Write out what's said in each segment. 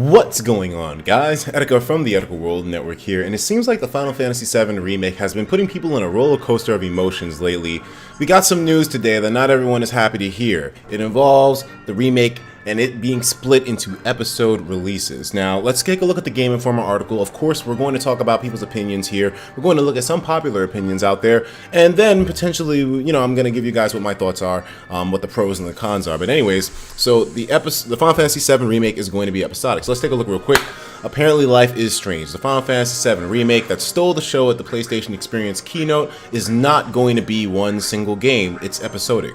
What's going on, guys? Etika from the Ethical World Network here, and it seems like the Final Fantasy VII Remake has been putting people in a roller coaster of emotions lately. We got some news today that not everyone is happy to hear. It involves the remake and it being split into episode releases. Now, let's take a look at the Game Informer article. Of course, we're going to talk about people's opinions here. We're going to look at some popular opinions out there, and then potentially, I'm going to give you guys what my thoughts are, what the pros and the cons are. But anyways, so the Final Fantasy VII Remake is going to be episodic. So let's take a look real quick. Apparently, life is strange. The Final Fantasy VII Remake that stole the show at the PlayStation Experience keynote is not going to be one single game. It's episodic.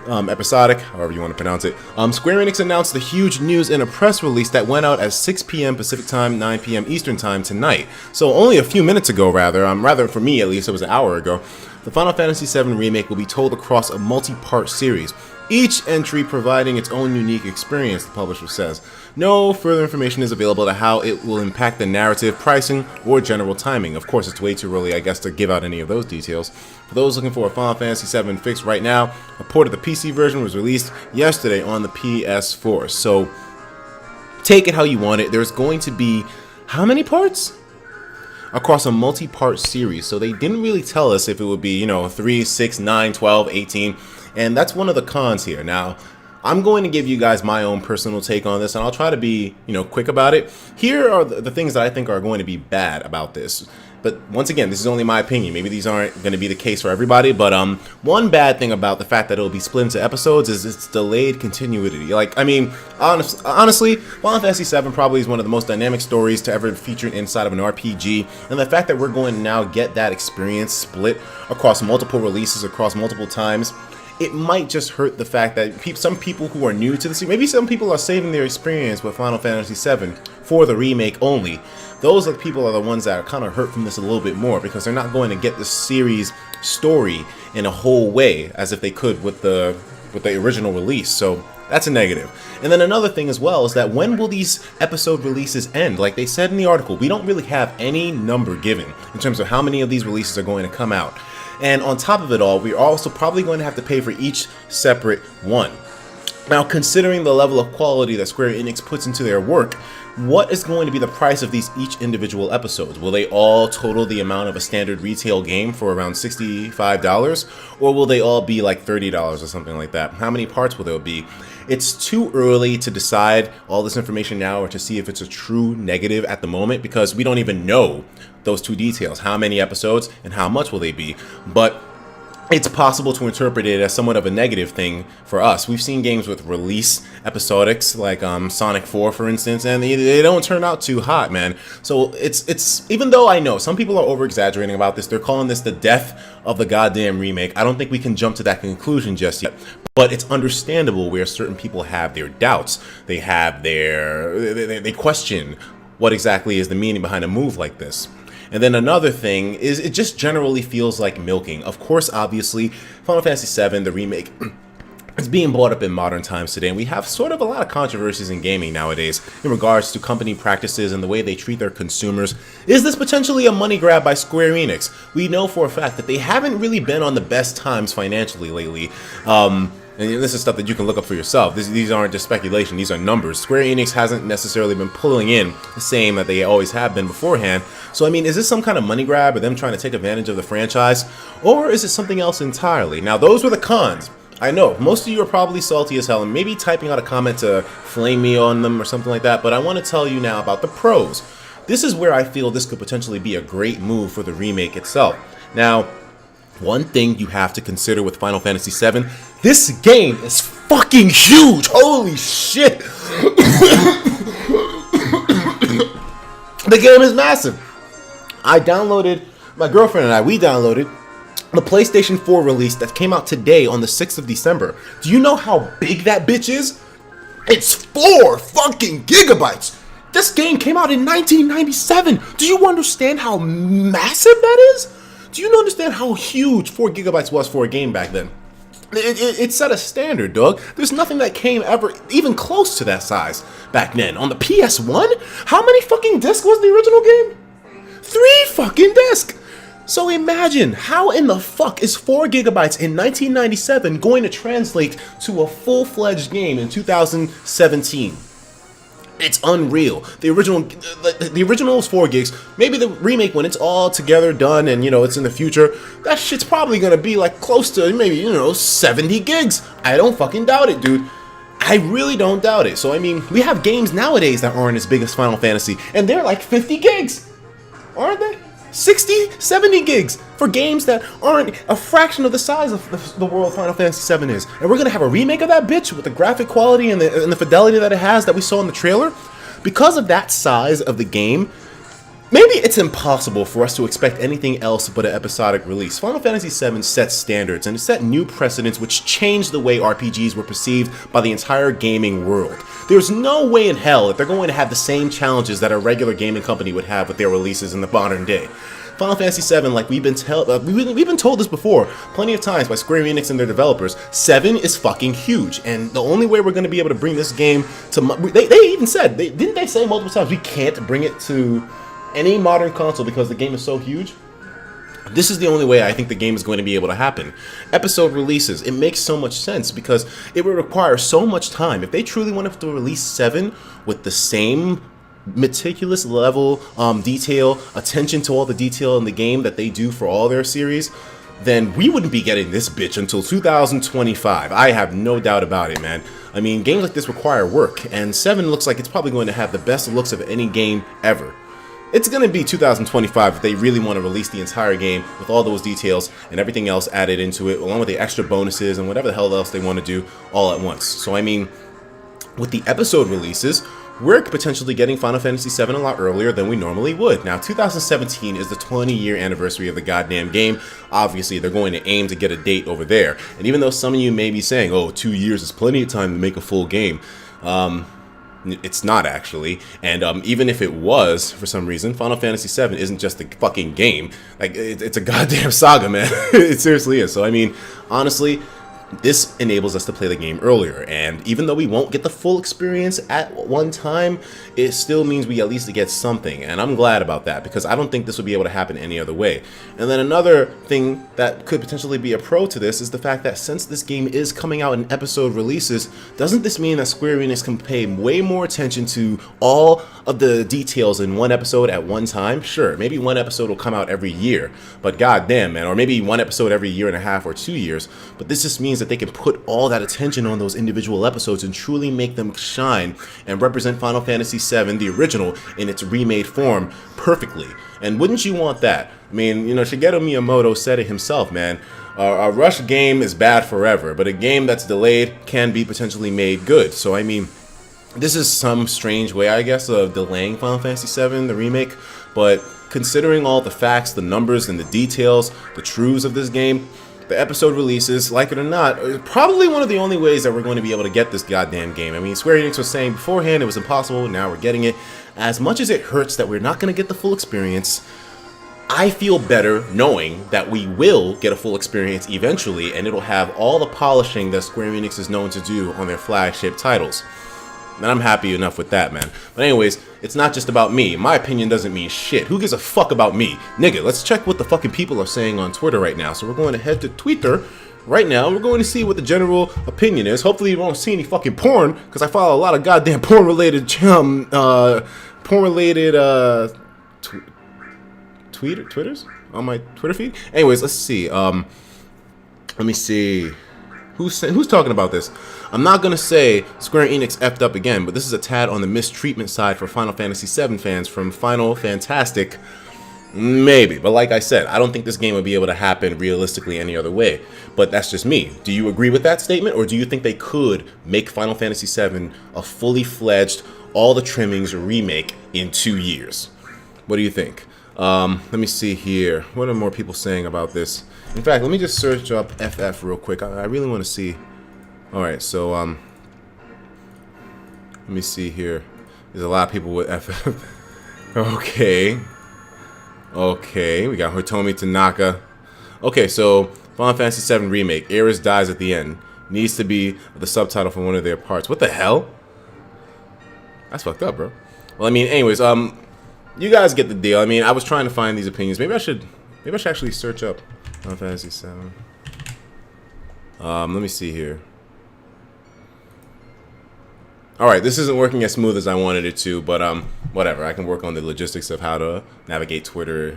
Episodic, however you want to pronounce it. Square Enix announced the huge news in a press release that went out at 6 p.m. Pacific Time, 9 p.m. Eastern Time tonight. So only a few minutes ago, rather for me at least, it was an hour ago. The Final Fantasy VII Remake will be told across a multi-part series, each entry providing its own unique experience, the publisher says. No further information is available to how it will impact the narrative, pricing, or general timing. Of course, it's way too early, I guess, to give out any of those details. For those looking for a Final Fantasy VII fix right now, a port of the PC version was released yesterday on the PS4. So, take it how you want it. There's going to be, how many parts? Across a multi-part series. So they didn't really tell us if it would be, 3, 6, 9, 12, 18. And that's one of the cons here. Now, I'm going to give you guys my own personal take on this, and I'll try to be, quick about it. Here are the things that I think are going to be bad about this. But once again, this is only my opinion. Maybe these aren't going to be the case for everybody. But one bad thing about the fact that it'll be split into episodes is its delayed continuity. Honestly, Final Fantasy VII probably is one of the most dynamic stories to ever feature inside of an RPG. And the fact that we're going to now get that experience split across multiple releases, across multiple times, it might just hurt the fact that some people who are new to the series, maybe some people are saving their experience with Final Fantasy VII for the remake only. Those are the people are the ones that are kind of hurt from this a little bit more because they're not going to get the series story in a whole way as if they could with the original release. So that's a negative. And then another thing as well is that when will these episode releases end? Like they said in the article, we don't really have any number given in terms of how many of these releases are going to come out. And on top of it all, we're also probably going to have to pay for each separate one. Now, considering the level of quality that Square Enix puts into their work, what is going to be the price of each individual episodes? Will they all total the amount of a standard retail game for around $65? Or will they all be like $30 or something like that? How many parts will there be? It's too early to decide all this information now or to see if it's a true negative at the moment because we don't even know those two details. How many episodes and how much will they be? But it's possible to interpret it as somewhat of a negative thing for us. We've seen games with release episodics like Sonic 4, for instance, and they don't turn out too hot, man. So it's even though I know some people are over-exaggerating about this, they're calling this the death of the goddamn remake. I don't think we can jump to that conclusion just yet. But it's understandable where certain people have their doubts. They have they question what exactly is the meaning behind a move like this. And then another thing is it just generally feels like milking. Of course, obviously, Final Fantasy VII, the remake, is being brought up in modern times today, and we have sort of a lot of controversies in gaming nowadays in regards to company practices and the way they treat their consumers. Is this potentially a money grab by Square Enix? We know for a fact that they haven't really been on the best times financially lately. And this is stuff that you can look up for yourself. These aren't just speculation, these are numbers. Square Enix hasn't necessarily been pulling in the same that they always have been beforehand. So, is this some kind of money grab or them trying to take advantage of the franchise? Or is it something else entirely? Now, those were the cons. I know, most of you are probably salty as hell and maybe typing out a comment to flame me on them or something like that, but I want to tell you now about the pros. This is where I feel this could potentially be a great move for the remake itself. Now, one thing you have to consider with Final Fantasy VII, this game is fucking huge! Holy shit! The game is massive! My girlfriend and I, we downloaded the PlayStation 4 release that came out today on the 6th of December. Do you know how big that bitch is? It's 4 fucking gigabytes! This game came out in 1997! Do you understand how massive that is? Do you understand how huge 4 gigabytes was for a game back then? It set a standard, dog. There's nothing that came ever even close to that size back then. On the PS1, how many fucking discs was the original game? 3 fucking discs. So imagine, how in the fuck is 4 gigabytes in 1997 going to translate to a full-fledged game in 2017? It's unreal. The original is 4 gigs. Maybe the remake, when it's all together, done, and it's in the future, that shit's probably gonna be like close to maybe 70 gigs. I don't fucking doubt it, dude. I really don't doubt it. So I mean, we have games nowadays that aren't as big as Final Fantasy, and they're like 50 gigs, aren't they? 60, 70 gigs for games that aren't a fraction of the size of the world Final Fantasy VII is. And we're going to have a remake of that bitch with the graphic quality and the fidelity that it has that we saw in the trailer. Because of that size of the game, maybe it's impossible for us to expect anything else but an episodic release. Final Fantasy VII set standards and it set new precedents which changed the way RPGs were perceived by the entire gaming world. There's no way in hell that they're going to have the same challenges that a regular gaming company would have with their releases in the modern day. Final Fantasy VII, like we've been told this before plenty of times by Square Enix and their developers, 7 is fucking huge, and the only way we're going to be able to bring this game to... They even said, didn't they say multiple times, we can't bring it to any modern console because the game is so huge? This is the only way I think the game is going to be able to happen. Episode releases, it makes so much sense because it would require so much time. If they truly wanted to release 7 with the same meticulous level detail, attention to all the detail in the game that they do for all their series, then we wouldn't be getting this bitch until 2025. I have no doubt about it, man. I mean, games like this require work, and 7 looks like it's probably going to have the best looks of any game ever. It's going to be 2025 if they really want to release the entire game with all those details and everything else added into it, along with the extra bonuses and whatever the hell else they want to do all at once. So, I mean, with the episode releases, we're potentially getting Final Fantasy VII a lot earlier than we normally would. Now, 2017 is the 20-year anniversary of the goddamn game. Obviously, they're going to aim to get a date over there. And even though some of you may be saying, oh, 2 years is plenty of time to make a full game, it's not actually, and even if it was, for some reason, Final Fantasy VII isn't just a fucking game. Like, it's a goddamn saga, man. It seriously is. So, I mean, honestly, this enables us to play the game earlier, and even though we won't get the full experience at one time, it still means we at least get something, and I'm glad about that, because I don't think this would be able to happen any other way. And then another thing that could potentially be a pro to this is the fact that since this game is coming out in episode releases, doesn't this mean that Square Enix can pay way more attention to all of the details in one episode at one time? Sure, maybe one episode will come out every year, but goddamn, man, or maybe one episode every year and a half or 2 years, but this just means that they can put all that attention on those individual episodes and truly make them shine and represent Final Fantasy VII, the original, in its remade form perfectly. And wouldn't you want that? I mean, Shigeru Miyamoto said it himself, man. A rushed game is bad forever, but a game that's delayed can be potentially made good. So, I mean, this is some strange way, I guess, of delaying Final Fantasy VII, the remake, but considering all the facts, the numbers, and the details, the truths of this game, the episode releases, like it or not, are probably one of the only ways that we're going to be able to get this goddamn game. I mean, Square Enix was saying beforehand it was impossible, now we're getting it. As much as it hurts that we're not going to get the full experience, I feel better knowing that we will get a full experience eventually, and it'll have all the polishing that Square Enix is known to do on their flagship titles. And I'm happy enough with that, man. But anyways, it's not just about me. My opinion doesn't mean shit. Who gives a fuck about me? Nigga, let's check what the fucking people are saying on Twitter right now. So we're going to head to Twitter right now. We're going to see what the general opinion is. Hopefully you won't see any fucking porn, because I follow a lot of goddamn porn-related, Twitters on my Twitter feed. Anyways, let's see. Let me see. Who's talking about this? I'm not going to say Square Enix effed up again, but this is a tad on the mistreatment side for Final Fantasy VII fans from Final Fantastic. Maybe, but like I said, I don't think this game would be able to happen realistically any other way. But that's just me. Do you agree with that statement, or do you think they could make Final Fantasy VII a fully fledged, all the trimmings remake in 2 years? What do you think? Let me see here. What are more people saying about this? In fact, let me just search up FF real quick. I really want to see. Alright, so, let me see here. There's a lot of people with FF. Okay, we got Hitomi Tanaka. Okay, so, Final Fantasy VII Remake. Aeris dies at the end. Needs to be the subtitle for one of their parts. What the hell? That's fucked up, bro. Well, I mean, anyways, you guys get the deal. I mean, I was trying to find these opinions. Maybe I should actually search up Final Fantasy VII. Let me see here. Alright, this isn't working as smooth as I wanted it to, but whatever. I can work on the logistics of how to navigate Twitter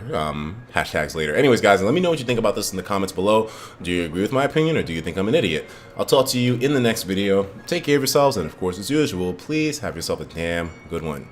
hashtags later. Anyways, guys, let me know what you think about this in the comments below. Do you agree with my opinion, or do you think I'm an idiot? I'll talk to you in the next video. Take care of yourselves, and of course, as usual, please have yourself a damn good one.